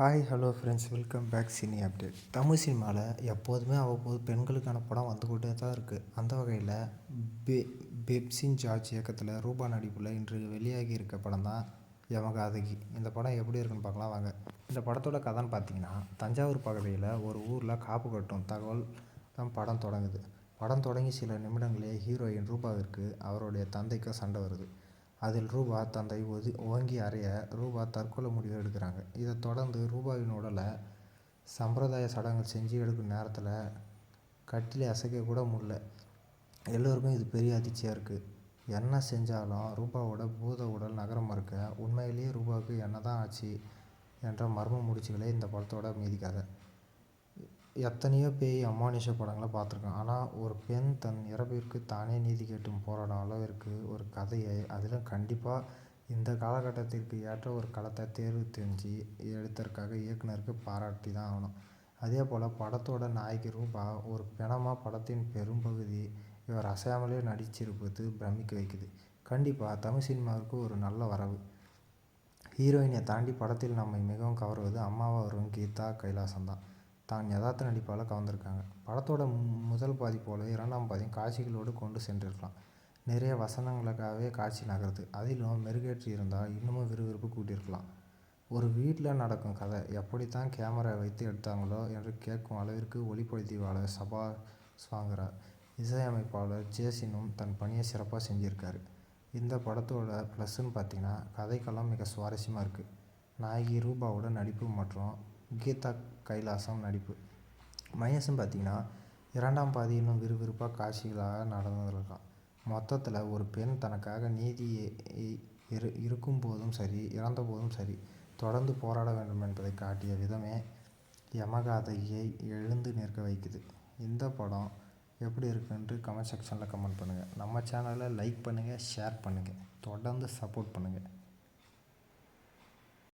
Hi hello friends, welcome back cine update. தமிழ் சினிமாவில் எப்போதுமே அவ்வப்போது பெண்களுக்கான படம் வந்துக்கிட்டே தான் இருக்குது. அந்த வகையில் பெ பெப்சின் ஜார்ஜ் இயக்கத்தில் ரூபா நடிப்பில் இன்று வெளியாகி இருக்க படம் தான் யமகாதகி. இந்த படம் எப்படி இருக்குன்னு பார்க்கலாம் வாங்க. இந்த படத்தோட கதைன்னு பார்த்தீங்கன்னா, தஞ்சாவூர் பகுதியில் ஒரு ஊரில் காப்பு கட்டும் தகவல் தான் படம் தொடங்குது. படம் தொடங்கி சில நிமிடங்களே ஹீரோயின் ரூபாவிற்கு அவருடைய தந்தைக்கும் சண்டை வருது. அதில் ரூபா தந்தை ஓங்கி அறைய ரூபா தற்கொலை முடிவு எடுக்கிறாங்க. இதை தொடர்ந்து ரூபாவின் உடலை சம்பிரதாய சடங்குகள் செஞ்சு எடுக்கும் நேரத்தில் கட்டிலே அசைக்க கூட முடியல. எல்லோருக்கும் இது பெரிய அதிர்ச்சியாக இருக்குது. என்ன செஞ்சாலும் ரூபாவோட பூத உடல் நகர மறுக்க உண்மையிலேயே ரூபாவுக்கு என்ன தான் ஆச்சு என்ற மர்ம முடிச்சுகளே இந்த படத்தோட மீதி கதை. எத்தனையோ பேய் அமானுஷ படங்களை பார்த்துருக்கோம். ஆனால் ஒரு பெண் தன் இறப்பிற்கு தானே நீதி கேட்டும் போராடும் அளவிற்கு ஒரு கதையை, அதிலும் கண்டிப்பாக இந்த காலகட்டத்திற்கு ஏற்ற ஒரு களத்தை தேர்வு செஞ்சு எடுத்ததற்காக இயக்குனருக்கு பாராட்டி தான் ஆகணும். அதே போல் படத்தோட நாயகி ரூபா ஒரு பிணமாக படத்தின் பெரும்பகுதி இவர் அசையாமலே நடிச்சிருப்பது பிரமிக்க வைக்குது. கண்டிப்பாக தமிழ் சினிமாவிற்கு ஒரு நல்ல வரவு. ஹீரோயினை தாண்டி படத்தில் நம்மை மிகவும் கவர்வது அம்மாவாக வரும் கீதா கைலாசம் தான் யதார்த்த நடிப்பால் கவர்ந்திருக்காங்க. படத்தோட முதல் பாதி போலவே இரண்டாம் பாதியும் காட்சிகளோடு கொண்டு சென்றிருக்கலாம். நிறைய வசனங்களுக்காகவே காட்சி நகருது. அதிலும் மெருகேற்றி இருந்தால் இன்னமும் விறுவிறுப்பு கூட்டியிருக்கலாம். ஒரு வீட்டில் நடக்கும் கதை எப்படித்தான் கேமரா வைத்து எடுத்தாங்களோ என்று கேட்கும் அளவிற்கு ஒளிப்பதிவாளர் சபாஷ் வாங்குறார். இசையமைப்பாளர் ஜேசினும் தன் பணியை சிறப்பாக செஞ்சுருக்காரு. இந்த படத்தோட ப்ளஸ்ன்னு பார்த்தீங்கன்னா, கதைக்களம் மிக சுவாரஸ்யமாக இருக்குது. நாயகி ரூபாவோட நடிப்பு மற்றும் கீதா கைலாசம் நடிப்பு. மைனஸ்ன்னு பார்த்தீங்கன்னா, இரண்டாம் பாதி இன்னும் விறுவிறுப்பாக காட்சிகளாக நடந்திருக்கலாம். மொத்தத்தில் ஒரு பெண் தனக்காக நீதி இருக்கும் போதும் சரி, இறந்த போதும் சரி, தொடர்ந்து போராட வேண்டும் என்பதை காட்டிய விதமே யமகாதகியை எழுந்து நிற்க வைக்குது. இந்த படம் எப்படி இருக்குன்ட்டு கமெண்ட் செக்ஷனில் கமெண்ட் பண்ணுங்கள். நம்ம சேனலை லைக் பண்ணுங்கள், ஷேர் பண்ணுங்கள், தொடர்ந்து சப்போர்ட் பண்ணுங்கள்.